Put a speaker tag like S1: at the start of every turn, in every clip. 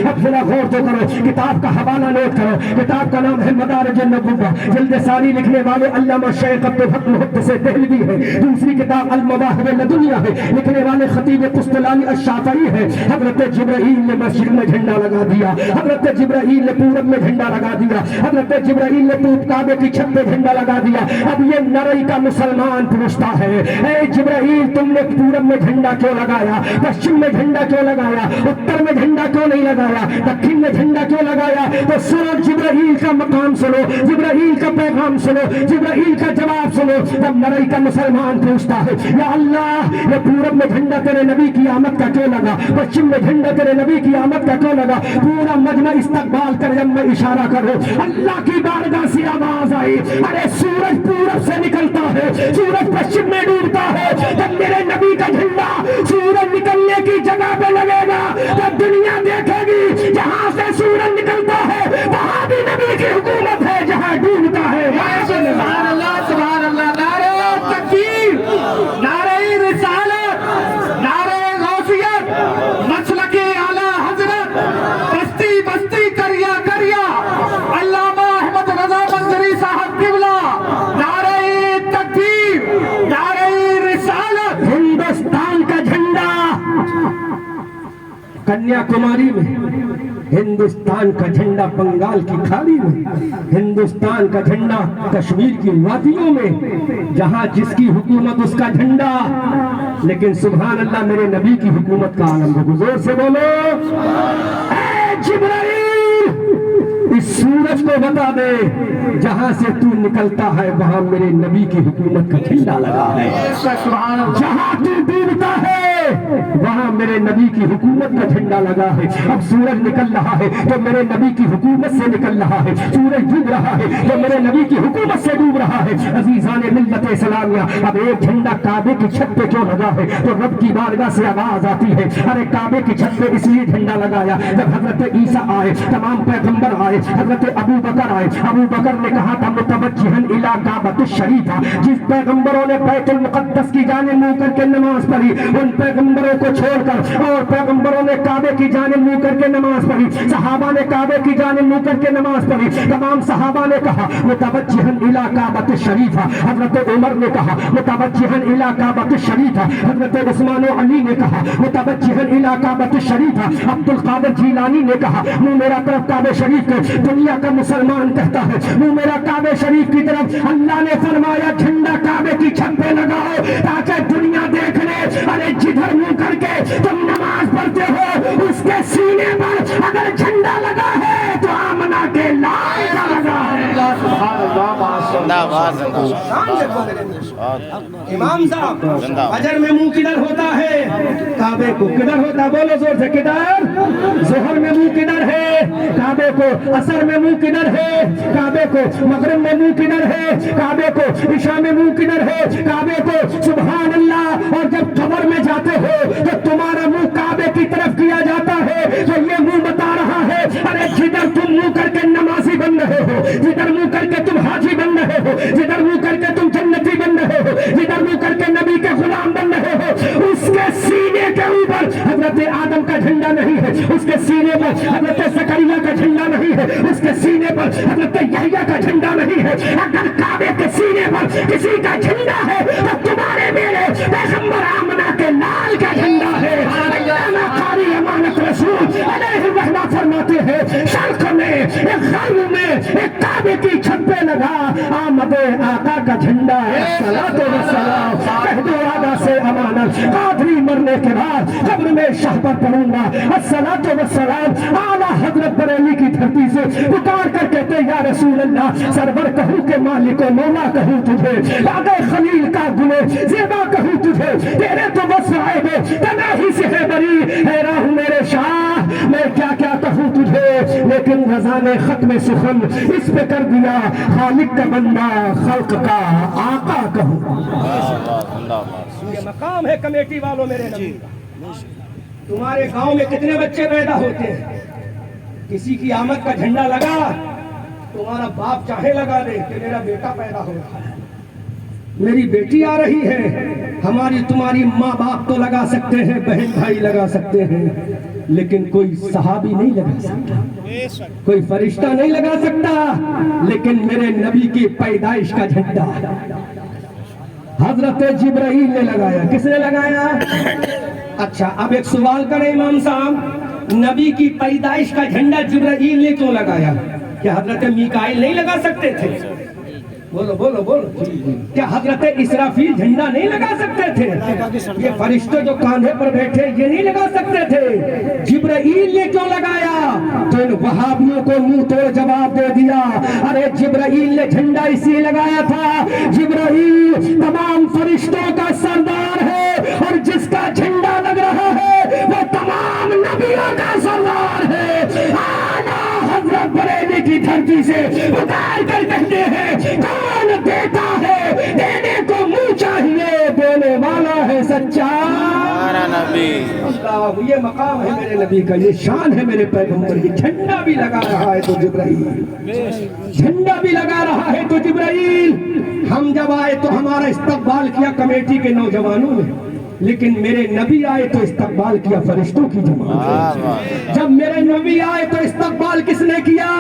S1: اب ذرا غور تو کرو، کتاب کا حوالہ نوٹ کرو، کتاب کا نام ہے مدارج النبوہ، جلد ثانی، لکھنے والے علامہ شیخ عبدالحق محدث دہلوی ہے، دوسری کتاب المواہب لدنیہ ہے، لکھنے والے خطیب قسطلانی الشافعی ہے۔ حضرت جبرائیل نے مسجد میں جھنڈا لگا دیا، حضرت جبرائیل نے پورب میں جھنڈا لگا دیا، حضرت جبرائیل نے کعبے کی چھت پہ جھنڈا لگا دیا۔ اب یہ نرئی کا مسلمان پوچھتا ہے، اے جبرائیل تم نے پورب میں جھنڈا کیوں لگایا، پشچم میں جھنڈا کیوں لگایا، اتر میں جھنڈا کیوں نہیں لگایا، دکھن میں جھنڈا کیوں لگایا؟ تو سنو جبرائیل کا مقام سنو، جبرائیل کا پیغام سنو، جبرائیل کا جواب سنو۔ تب نرئی کا مسلمان پوچھتا ہے، یا اللہ یہ پورب میں جھنڈا تیرے نبی کی آمد کا کیوں لگا، پشچم میں جھنڈا تیرے نبی کی آمد کا کیوں لگا؟ پورا مجمع استقبال کر جب میں اشارہ کروں، اللہ کی بارگاہ سے آواز آئی، ارے سورج پورب سے نکلتا ہے، سورج پشچم میں ڈوبتا ہے، جب میرے نبی کا جھنڈا سورج نکلنے کی جگہ پہ لگے گا تو دنیا دیکھے گی جہاں سے سورج نکلتا ہے وہاں بھی نبی کی حکومت ہے، جہاں ڈوبتا ہے۔
S2: سبحان اللہ سبحان اللہ، نعرہ تکبیر، نعرہ رسالت، نعرہ غوثیت، مسلک اعلی حضرت، بستی بستی کریا کریا علامہ احمد رضا منظری صاحب قبلہ، نعرہ تکبیر، نعرہ رسالت۔
S1: ہندوستان کا جھنڈا کنیا کماری میں، ہندوستان کا جھنڈا بنگال کی کھاڑی میں، ہندوستان کا جھنڈا کشمیر کی وادیوں میں، جہاں جس کی حکومت اس کا جھنڈا، لیکن سبحان اللہ میرے نبی کی حکومت کا عالم ہے۔ حضور سے بولو، اے جبرائیل اس سورج کو بتا دے جہاں سے تو نکلتا ہے وہاں میرے نبی کی حکومت کا جھنڈا لگا ہے، جہاں تو ڈوبتا ہے وہاں میرے نبی کی حکومت کا جھنڈا لگا ہے۔ اب سورج نکل رہا ہے تو میرے نبی کی حکومت سے نکل رہا ہے، سورج ڈوب رہا ہے تو میرے نبی کی حکومت سے ڈوب رہا ہے۔ عزیزان ملت اسلامیہ، اب ایک جھنڈا کعبے کی چھت پہ کیوں لگا ہے؟ تو رب کی بارگاہ سے آواز آتی ہے، ارے کعبے کی چھت پہ اس لیے جھنڈا لگایا جب حضرت عیسیٰ آئے، تمام پیغمبر آئے، حضرت ابو بکر آئے، ابو بکر نے کہا تھا متوجہن الی کعبۃ الشریفہ، جس پیغمبروں نے بیت المقدس کی جانب منہ کر کے نماز پڑھی ان پیغمبروں کو چھوڑ کر، اور پیغمبروں نے کعبے کی جانب منہ کر کے نماز پڑھی، صحابہ نے کعبے کی جانب منہ کر کے نماز پڑھی، تمام صحابہ نے کہا متوجہن الی کعبۃ الشریفہ، حضرت عمر نے کہا متوجہن الی کعبۃ الشریفہ، حضرت عثمان و علی نے کہا متوجہن الی کعبۃ الشریفہ، عبد القادر جیلانی نے کہا منہ میرا طرف کعبہ شریف کے، دنیا کا مسلمان کہتا ہے منہ میرا کعبہ شریف کی طرف۔ اللہ نے فرمایا جھنڈا کعبے کی چھت پہ لگاؤ تاکہ دنیا دیکھ لے، ارے جدھر منہ کر کے تم نماز پڑھتے ہو اس کے سینے پر اگر جھنڈا لگا ہے تو آمنہ کے لال کا لگا ہے۔ امام صاحب فجر میں منہ کدھر ہوتا ہے؟ کعبے کو کدھر ہوتا؟ بولو زور سے، کدھر؟ ظہر میں منہ کدھر ہے؟ کعبے کو۔ عصر میں منہ کدھر ہے؟ کعبے کو۔ مغرب میں منہ کدھر ہے؟ کعبے کو۔ عشاء میں منہ کدھر ہے؟ کعبے کو۔ سبحان اللہ۔ اور جب قبر میں جاتے ہو تو تمہارا منہ کعبے کی طرف کیا جاتا ہے، تو یہ منہ بتا رہا ہے ارے جدھر تم منہ کر کے نمازی بن رہے ہو، جدھر منہ کر کے تم حاجی بن رہے ہو، جدھر منہ کر کے تم جنتی بن رہے ہو، جدھر منہ کر کے نبی کے غلام بن رہے ہو، اس کے سینے کے اوپر حضرت آدم کا جھنڈا نہیں ہے، اس کے سینے پر حضرت زکریا کا جھنڈا نہیں ہے، اس کے سینے پر حضرت یحییٰ کا جھنڈا نہیں ہے۔ اگر کعبے کے سینے پر کسی کا جھنڈا ہے تو تمہارے میرے پیغمبر آمنہ کے لال کا جھنڈا ہے۔ علامہ قاری امانت رسول علیہ الرحمہ فرماتے ہیں شرق میں ایک غرب میں ایک کعبے کی چھت پہ لگا آمد آقا کا جھنڈا ہے۔ الصلاۃ والسلام کہہ دو آقا سے امانت، قادری مرنے کے بعد قبر میں شاہ پر پڑھوں گا۔ الصلاۃ والسلام اعلیٰ حضرت بریلی کی دھرتی سے پکار کر کہتے یا رسول اللہ، سرور کہوں کہ مالک و مولا کہوں تجھے، باغ خلیل کا گلے زیبا کہوں تجھے، تیرے تو وصف عیب تناہی سے ہے بری، حیران ہوں میرے شاہ میں کیا کیا کہوں تجھے، لیکن رضا نے ختم سخن اس پہ کر دیا، خالق کا بندہ خلق کا آقا کہوں۔ یہ مقام ہے کمیٹی والوں میرے نبی کا۔ تمہارے گاؤں میں کتنے بچے پیدا ہوتے ہیں، کسی کی آمد کا جھنڈا لگا، تمہارا باپ چاہے لگا دے کہ میرا بیٹا پیدا ہو رہا ہے، میری بیٹی آ رہی ہے، ہماری تمہاری ماں باپ تو لگا سکتے ہیں، بہن بھائی لگا سکتے ہیں، لیکن کوئی صحابی نہیں لگا سکتا، کوئی فرشتہ نہیں لگا سکتا، لیکن میرے نبی کی پیدائش کا جھنڈا حضرت جبرائیل نے لگایا۔ کس نے لگایا؟ اچھا اب ایک سوال کریں امام صاحب، نبی کی پیدائش کا جھنڈا جبرائیل نے کیوں لگایا؟ کیا حضرت میکائیل نہیں لگا سکتے تھے؟ بولو بولو بولو، کیا حضرت اسرافیل جھنڈا نہیں لگا سکتے تھے؟ یہ فرشتے جو کاندھے پر بیٹھے یہ نہیں لگا سکتے تھے؟ جبرائیل نے کیوں لگایا؟ تو ان وہابیوں کو منہ توڑ جواب دے دیا، ارے جبرائیل نے جھنڈا اس لیے لگایا تھا، جبرائیل تمام فرشتوں کا سردار ہے، اور جس کا جھنڈا لگ رہا ہے وہ تمام نبیوں کا سردار ہے۔ آنا حضرت بریلی کی دھرتی سے اتار کر کہتے ہیں، کون دیتا ہے؟ دینے کو منہ چاہیے، دینے والا ہے سچا نبی۔ اللہ، یہ مقام ہے میرے نبی کا، یہ شان ہے میرے پیغمبر کی۔ جھنڈا بھی لگا رہا ہے تو جبرائیل، جھنڈا بھی لگا رہا ہے تو جبرائیل۔ ہم جب آئے تو ہمارا استقبال کیا کمیٹی کے نوجوانوں نے، لیکن میرے نبی آئے تو استقبال کیا فرشتوں کی جماعت۔ جب میرے نبی آئے تو استقبال کس نے کیا؟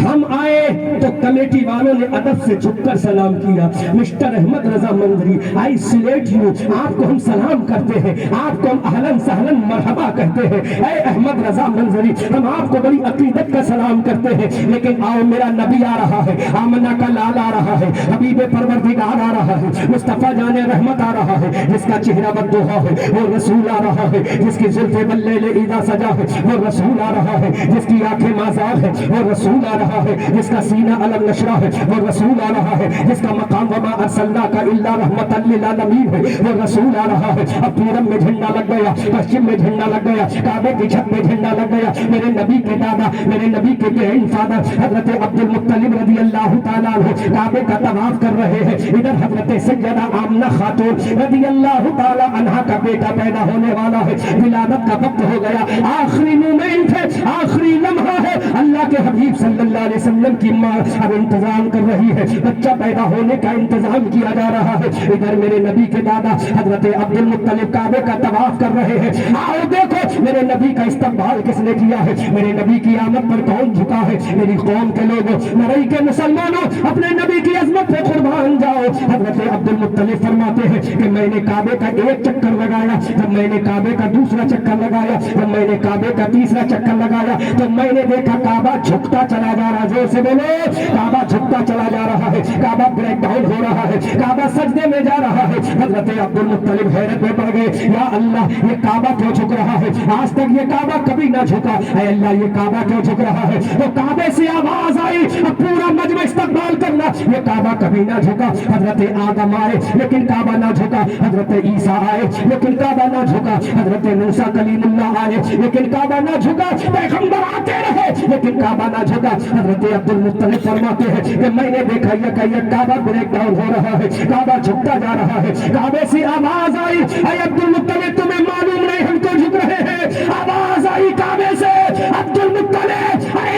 S1: ہم آئے تو کمیٹی والوں نے ادب سے جھک کر سلام کیا۔ Mister Ahmed Raza Manzari, I salute you, آپ کو ہم سلام کرتے ہیں، آپ کو ہم اہلاً سہلاً مرحبا کہتے ہیں۔ اے احمد رضا منظری، ہم آپ کو بڑی عقیدت کا سلام کرتے ہیں، لیکن آؤ میرا نبی آ رہا ہے، آمنہ کا لال آ رہا ہے، حبیب پروردگار آ رہا ہے، مصطفیٰ جان رحمت آ رہا ہے، جس کا چہرہ بدوہا ہے وہ رسول آ رہا ہے، جس کی زلف باللیل اذا سجا ہے وہ رسول آ رہا ہے، جس کی آنکھیں مازار ہے وہ رسول آ رہا ہے، جس کا سینہ علم نشرہ ہے وہ رسول آ رہا ہے، جس کا مقام وما ارسلناک الا رحمت للعالمین ہے وہ رسول آ رہا ہے۔ اب پورب میں جھنڈا لگ گیا، پشچم میں جھنڈا لگ گیا، کعبے کی چھت میں جھنڈا لگ گیا۔ میرے نبی کے دادا، میرے نبی کے گرینڈ فادر حضرت عبد المطلب رضی اللہ تعالیٰ عنہ کعبے کا طواف کر رہے ہیں، ادھر حضرت سیدہ آمنہ خاتون رضی اللہ تعالیٰ عنہا کا بیٹا پیدا ہونے والا ہے، ولادت کا وقت ہو گیا، آخری مومنٹ ہے، آخری لمحہ ہے، اللہ کے حبیب صلی اللہ علیہ وسلم کی ماں اب انتظام کر رہی ہے، بچہ پیدا ہونے کا انتظام کیا جا رہا ہے۔ ادھر میرے نبی کے دادا حضرت عبد المطلب کعبے کا طواف کر رہے ہیں۔ آؤ دیکھو میرے نبی کا استقبال کس نے کیا ہے، میرے نبی کی آمد پر کون جھکا ہے؟ میری قوم کے لوگوں، نرئی کے مسلمانوں، اپنے نبی کی عظمت پہ قربان جاؤ۔ حضرت عبد المطلب فرماتے ہیں کہ میں نے کعبے کا ایک چکر لگایا، جب میں نے کعبے کا دوسرا چکر لگایا، جب میں نے کعبے کا تیسرا چکر لگایا تو میں نے دیکھا کعبہ جھکتا چلا جا رہا ہے۔ زور سے بولو، کعبہ جھکتا چلا جا رہا ہے، کعبہ بریک ڈاؤن ہو رہا ہے، کعبہ سجدے میں جا رہا ہے۔ حضرت عبد المطلب حیرت میں پڑ گئے، یا اللہ یہ کعبہ کیوں جھک رہا ہے؟ آج تک یہ کعبہ کبھی نہ جھکا، اے اللہ یہ کعبہ کیوں جھک رہا ہے؟ تو کعبے سے آواز آئی، اب پورا مجمع استقبال کرنا، یہ کعبہ کبھی نہ جھکا۔ حضرت آدم آئے لیکن کعبہ نہ جھکا، حضرت عیسیٰ آئے لیکن کعبہ نہ جھکا، حضرت موسیٰ کلیم اللہ آئے لیکن کعبہ نہ جھکا، پیغمبر آتے رہے لیکن کعبہ نہ جھکا۔ حضرت عبد المطلب فرماتے ہیں کہ میں نے دیکھا یہ کعبہ بریک ڈاؤن ہو رہا ہے، کعبہ جھکتا جا رہا ہے۔ کعبے سے آواز آئی، اے عبد المطلب تمہیں معلوم نہیں ہم تو جھک رہے ہیں؟ آواز آئی کعبے سے، عبد المطلب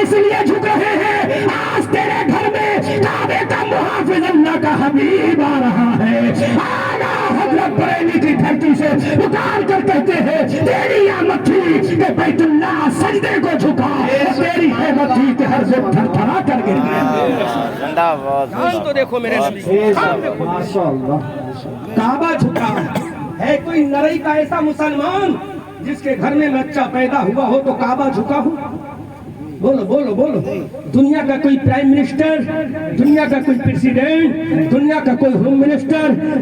S1: اس لیے جھک رہے ہیں آج تیرے گھر میں کعبے کا محافظ اللہ کا حبیب آ رہا ہے۔ آنا حضرت بریلی کی دھرتی سے اتار کر کہتے ہیں تیری آمد تھی کہ بیت اللہ سجدے کو جھکا، تیری حیبت تھی کہ ہر زب تھر تھرا کر گر گیا۔ تو دیکھو میرے نبی، کعبہ جھکا ہے۔ کوئی نرئی کا ایسا مسلمان جس کے گھر میں بچہ پیدا ہوا ہو تو کعبہ جھکا ہو؟ بولو بولو بولو۔ دنیا کا کوئی پرائم منسٹر، دنیا کا کوئی پریزیڈنٹ، دنیا کا کوئی ہوم منسٹر،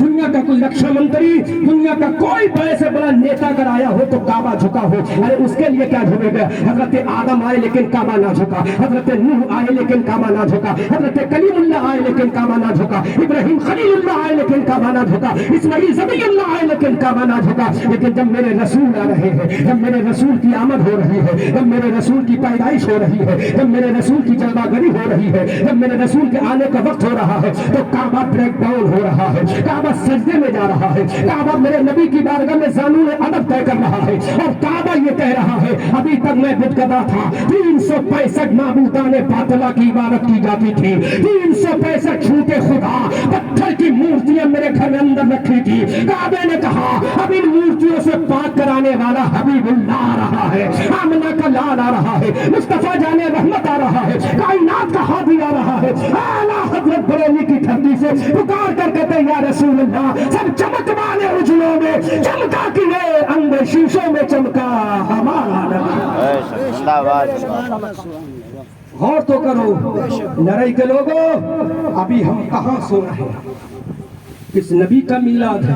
S1: دنیا کا کوئی رکشا منتری، دنیا کا کوئی بڑے سے بڑا نیتا اگر آیا ہو تو کعبہ جھکا ہو؟ ارے اس کے لیے کیا جھکے گا؟ حضرت آدم آئے لیکن کعبہ نہ جھکا، حضرت نوح آئے لیکن کعبہ نہ جھکا، حضرت کلیم اللہ آئے لیکن کعبہ نہ جھکا، ابراہیم خلیل اللہ آئے لیکن کعبہ نہ جھکا، اسماعیل ذبیح اللہ آئے لیکن کعبہ نہ جھکا۔ لیکن جب میرے رسول آ رہے ہیں، جب میرے رسول کی آمد ہو رہی ہے، ہے، جب میرے رسول کی پیدائش ہو رہی ہے، جب میرے رسول کی جلوہ گری ہو رہی ہے، جب میرے رسول کے آنے کا وقت ہو رہا ہے تو کعبہ بریک ڈاؤن ہو رہا ہے، کعبہ سجدے میں جا رہا ہے، کعبہ میرے نبی کی بارگاہ میں زانون ادب طے کر رہا ہے، اور کعبہ یہ کہہ رہا ہے ابھی تک میں بدگدا تھا، 365 معبودان باطلہ کی عبادت کی جاتی تھی، 365 جھوٹے خدا پتھر کی مورتیاں میرے گھر میں اندر رکھی تھی، کعبے نے کہا اب ان مورتیوں سے پاک کرانے والا حبیب اللہ آ رہا ہے، آمنہ کا لال آ رہا ہے، مصطفیٰ جان رحمت آ رہا ہے، کائنات کا ہادی آ رہا ہے، اعلیٰ حضرت بریلی کی دھرتی سے پکار کر کہتے ہیں یا رسول اللہ، سب چمک والے اجلوں میں چمکا کیے اندر شیشوں میں چمکا ہمارا نبی۔ غور تو کرو نرئی کے لوگوں، ابھی ہم کہاں سو رہے ہیں؟ کس نبی کا میلاد ہے،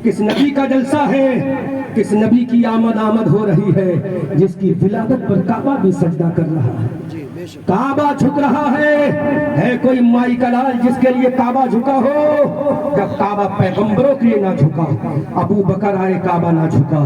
S1: کس نبی کا جلسہ ہے، کس نبی کی آمد ہو رہی ہے جس کی ولادت پر کعبہ بھی سجدہ کر رہا ہے، کعبہ جھک رہا ہے کوئی مائی کا لال جس کے لیے کعبہ جھکا ہو؟ جب کعبہ پیغمبروں کے لیے نہ جھکا، ابو بکر آئے کعبہ نہ جھکا،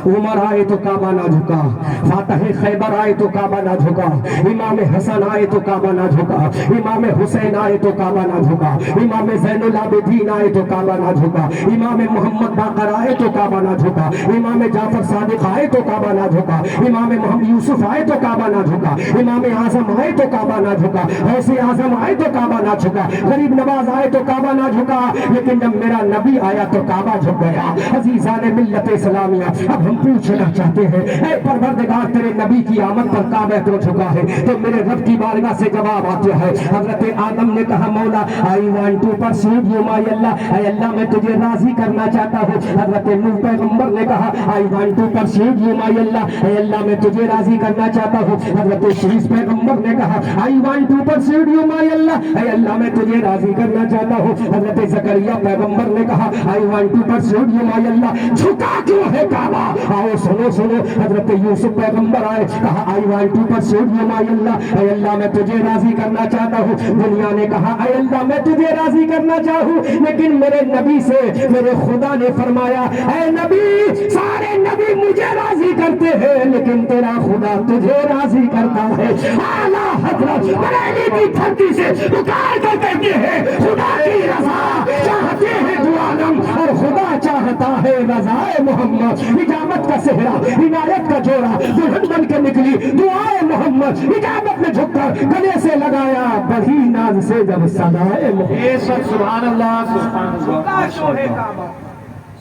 S1: عمر آئے تو کعبہ نہ جھکا، فاتح خیبر آئے تو کعبہ نہ جھکا، امام حسن آئے تو کعبہ نہ جھکا، امام حسین آئے تو کعبہ نہ جھکا، امام زین العابدین آئے تو کعبہ نہ جھکا، امام محمد باقر آئے تو کعبہ نہ جھکا، امام جعفر صادق آئے تو کعبہ نہ جھکا، امام محمد یوسف آئے تو کعبہ نہ جھکا، امام اعظم آئے تو کعبہ نہ جھکا، غوث اعظم آئے تو کعبہ نہ جھکا، غریب نواز آئے تو کعبہ نہ جھکا، لیکن جب میرا نبی آیا تو کعبہ جھک گیا۔ عزیزان ملت اسلامیہ، اب ہم پوچھنا چاہتے ہیں اے پروردگار تیرے نبی کی آمد پر کعبہ کیوں جھکا ہے؟ تو میرے رب کی بارگاہ سے جواب آتا ہے، حضرت آدم نے کہا مولا I want to pursue you my اللہ، اے اللہ میں تجھے راضی کرنا چاہتا ہوں۔ حضرت نوح پیغمبر نے کہا I want to pursue you my اللہ، اے اللہ میں تجھے راضی کرنا چاہتا ہوں۔ حضرت شریف پیغمبر نے کہا I want to pursue you my اللہ، اے اللہ میں تجھے راضی کرنا چاہتا ہوں۔ حضرت زکریا پیغمبر نے کہا I want to pursue you my اللہ، جھکا کیوں ہے کعبہ؟ آؤ سنو سنو، حضرت یوسف پیغمبر آئے، کہا I want to pursue you my اللہ، اے اللہ میں تجھے راضی کرنا چاہتا ہوں۔ دنیا نے کہا اے اللہ میں تجھے راضی کرنا چاہوں، لیکن میرے نبی سے میرے خدا نے فرمایا اے نبی سارے نبی مجھے راضی کرتے ہیں لیکن تیرا خدا تجھے راضی کرتا ہے۔ اعلیٰ حضرت بریلی کی دھرتی سے پکار کر کہتے ہیں خدا کی رضا چاہتے ہیں دو عالم، اور خدا چاہتا ہے رضا محمد۔ اجابت کا صحرا، عنایت کا جوڑا، دلہن بن کے نکلی دعائے محمد، اجابت میں جھک کر گلے سے لگایا بڑھی ناز سے جب صدائے محمد۔
S2: سبحان اللہ سبحان اللہ۔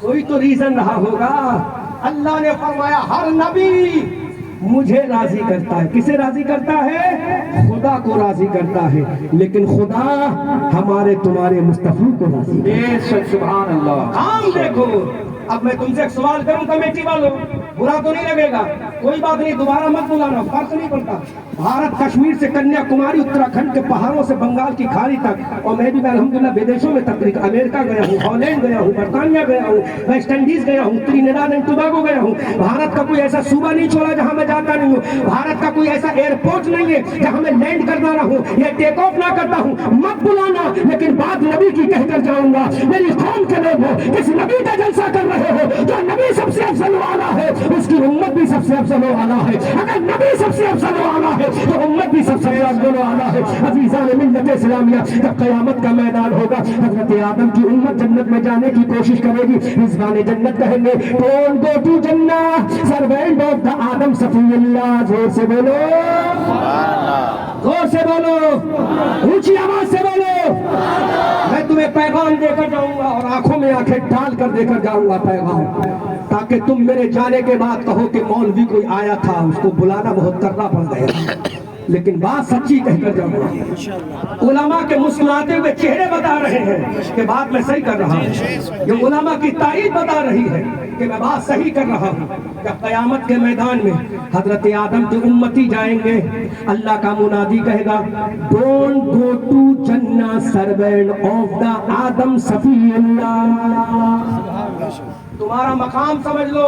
S1: کوئی تو ریزن رہا ہوگا۔ اللہ نے فرمایا ہر نبی مجھے راضی کرتا ہے۔ کسے راضی کرتا ہے؟ خدا کو راضی کرتا ہے، لیکن خدا ہمارے تمہارے مصطفی کو راضی کرتا ہے۔
S2: سبحان اللہ۔
S1: کام دیکھو، اب میں تم سے ایک سوال کروں کمیٹی والوں، برا تو نہیں لگے گا؟ کوئی بات نہیں، دوبارہ مت بلانا، فرق نہیں پڑتا۔ بھارت کشمیر سے کنیا کماری، اتراکھنڈ کے پہاڑوں سے بنگال کی کھاڑی تک، اور میں بھی الحمدللہ بدیشوں میں تقریر، امریکہ گیا ہوں، ہالینڈ گیا ہوں، برطانیہ گیا ہوں، ویسٹ انڈیز گیا ہوں، ٹرینیڈاڈ اینڈ ٹوباگو گیا ہوں۔ بھارت کا کوئی ایسا صوبہ نہیں چھوڑا جہاں میں جاتا نہیں ہوں، بھارت کا کوئی ایسا ایئرپورٹ نہیں ہے جہاں میں لینڈ کرنا نہ ہوں یا ٹیک آف نہ کرتا ہوں۔ مت بلانا، لیکن بات نبی کی کہہ کر جاؤں گا۔ میری قوم کے لوگ ہو، کس نبی کا جلسہ کر رہے ہو؟ جو نبی سب سے افضل والا ہے اس کی امت بھی سب سے افضل والا ہے۔ اگر نبی سب سے افضل والا ہے تو امت بھی سب سے افضل والا ہے۔ عزیزان ملت اسلامیہ، جب قیامت کا میدان ہوگا، حضرت آدم کی امت جنت میں جانے کی کوشش کرے گی۔ رضوان جنت کہیں گے ڈونٹ گو ٹو جنہ سروینٹ آف دا آدم صفی اللہ۔ زور سے بولو، زور سے بولو، اونچی آواز سے بولو۔ میں تمہیں پیغام دے کر جاؤں گا اور آنکھوں میں آنکھیں ڈال کر دے کر جاؤں گا پیغام، تاکہ تم میرے جانے کے بعد کہو کہ مولوی کوئی آیا تھا، اس کو بلانا بہت کرنا پڑ گیا، لیکن بات سچی کہہ کر جاؤں گا۔ علماء کے مسکراتے ہوئے چہرے بتا رہے ہیں کہ بات میں صحیح کر رہا ہوں، یہ علماء کی تائید بتا رہی ہے کہ میں بات صحیح کر رہا ہوں۔ جب قیامت کے میدان میں حضرت آدم کے امتی جائیں گے، اللہ کا منادی کہے گا ڈونٹ گو ٹو جنہ سروینٹ آف دا آدم صفی اللہ۔ تمہارا مقام سمجھ لو،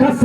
S1: 10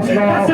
S1: 10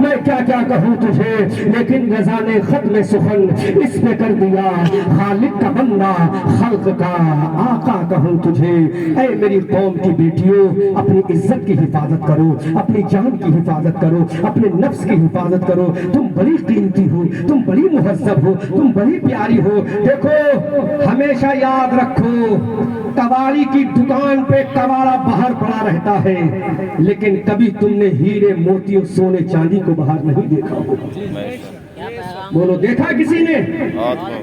S1: میں کیا کیا کہوں تجھے، لیکن رضا نے ختم سخن اس پہ کر دیا، خالق کا بندہ خلق کا آقا کہوں تجھے۔ اے میری قوم کی بیٹیوں، اپنی عزت کی حفاظت کرو، اپنی جان کی حفاظت کرو، اپنے نفس کی حفاظت کرو۔ تم بڑی قیمتی ہو، تم بڑی مہذب ہو، تم بڑی پیاری ہو۔ دیکھو ہمیشہ یاد رکھو، کباڑی کی دکان پہ کباڑا باہر پڑا رہتا ہے، لیکن کبھی تم نے ہیرے موتی اور سونے چاندی کو باہر نہیں دیکھا ہوگا۔ بولو دیکھا کسی نے؟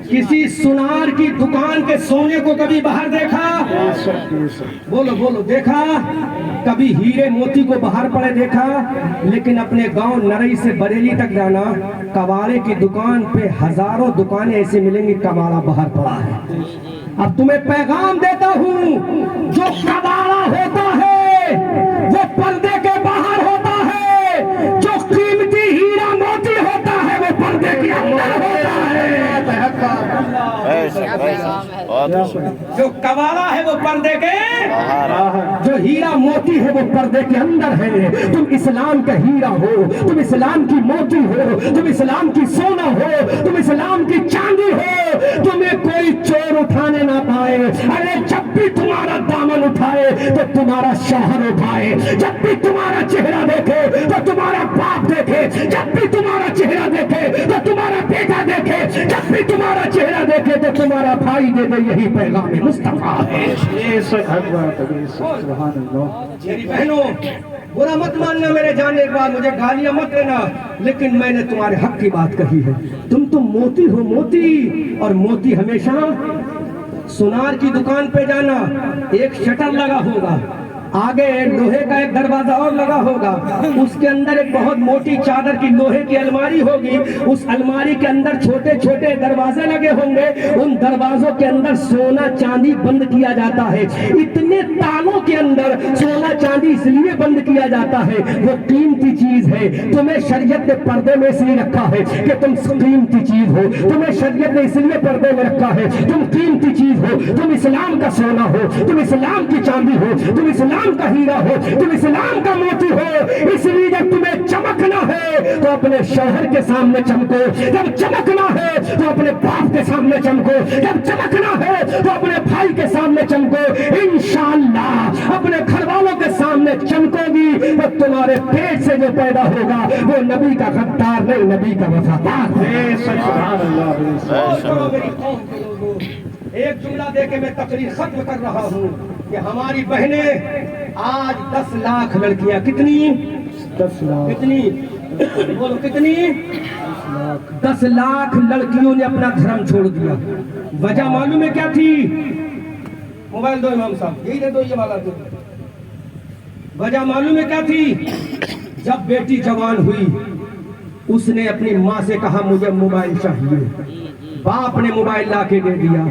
S1: کسی سنار کی دکان کے سونے کو کبھی باہر دیکھا؟ بولو بولو دیکھا؟ کبھی ہیرے موتی کو باہر پڑے دیکھا؟ لیکن اپنے گاؤں نرئی سے بریلی تک جانا، کباڑے کی دکان پہ ہزاروں دکانیں ایسے ملیں گی کباڑا باہر پڑا ہے۔ اب تمہیں پیغام دیتا ہوں، جو کباڑا ہوتا ہے وہ پردے کے باہر ہوتا ہے، جو قیمتی ہیرا موتی ہوتا ہے وہ پردے کے اندر ہوتا ہے۔ جو کباڑا ہے وہ پردے کے، جو ہیرا موتی ہے وہ پردے کے اندر ہے۔ تم اسلام کا ہیرا ہو، تم اسلام کی موتی ہو، تم اسلام کی سونا ہو، تم اسلام کی چاندی ہو، تمہیں کوئی چور اٹھانے نہ پائے۔ ارے جب بھی تمہارا دامن اٹھائے تو تمہارا شوہر اٹھائے، جب بھی تمہارا چہرہ دیکھے تو تمہارا باپ دیکھے، جب بھی تمہارا چہرہ دیکھے تو تمہارا بیٹا دیکھے، جب بھی تمہارا چہرہ دیکھے تو تمہارا بھائی دے دے۔ یہی پیغام مصطفیٰ ہے۔ میری بہنوں، برا مت ماننا میرے جانے کے بعد، مجھے گالیاں مت دینا، لیکن میں نے تمہارے حق کی بات کہی ہے۔ تم موتی ہو، موتی، اور موتی ہمیشہ سنار کی دکان پہ جانا، ایک شٹر لگا ہوگا، آگے لوہے کا ایک دروازہ اور لگا ہوگا، اس کے اندر ایک بہت موٹی چادر کی لوہے کی الماری ہوگی، اس الماری کے اندر چھوٹے چھوٹے دروازے لگے ہوں گے، ان دروازوں کے اندر سونا چاندی بند کیا جاتا ہے۔ اتنے تالوں کے اندر سونا چاندی اس لیے بند کیا جاتا ہے، وہ قیمتی چیز ہے۔ تمہیں شریعت نے پردے میں اس لیے رکھا ہے کہ تم قیمتی چیز ہو، تمہیں شریعت نے اس لیے پردے میں رکھا ہے، تم قیمتی چیز ہو، تم اسلام کا سونا ہو، تم اسلام کی چاندی ہو، تم اسلام کا ہیرا ہو، تم اسلام کا موتی ہو۔ اس لیے جب تمہیں چمکنا ہے تو اپنے شوہر کے سامنے چمکو، جب چمکنا ہے تو اپنے باپ کے سامنے چمکو، جب چمکنا ہے تو اپنے بھائی کے سامنے چمکو۔ انشاءاللہ اپنے گھر والوں کے سامنے چمکو گی تو تمہارے پیٹ سے جو پیدا ہوگا وہ نبی کا غدار نہیں، نبی کا وفادار ہے۔ ایک جملہ دے کے میں تقریر ختم کر رہا ہوں کہ ہماری بہنیں آج 10 لاکھ لڑکیاں، کتنی؟
S2: 10 لاکھ،
S1: کتنی؟ بولو کتنی؟ 10 لاکھ لڑکیوں نے اپنا دھرم چھوڑ دیا۔ وجہ معلوم ہے کیا تھی؟ موبائل دو امام صاحب، یہی دے دو، یہ والا دو۔ وجہ معلوم ہے کیا تھی؟ جب بیٹی جوان ہوئی اس نے اپنی ماں سے کہا مجھے موبائل چاہیے، باپ نے موبائل لا کے دے دیا۔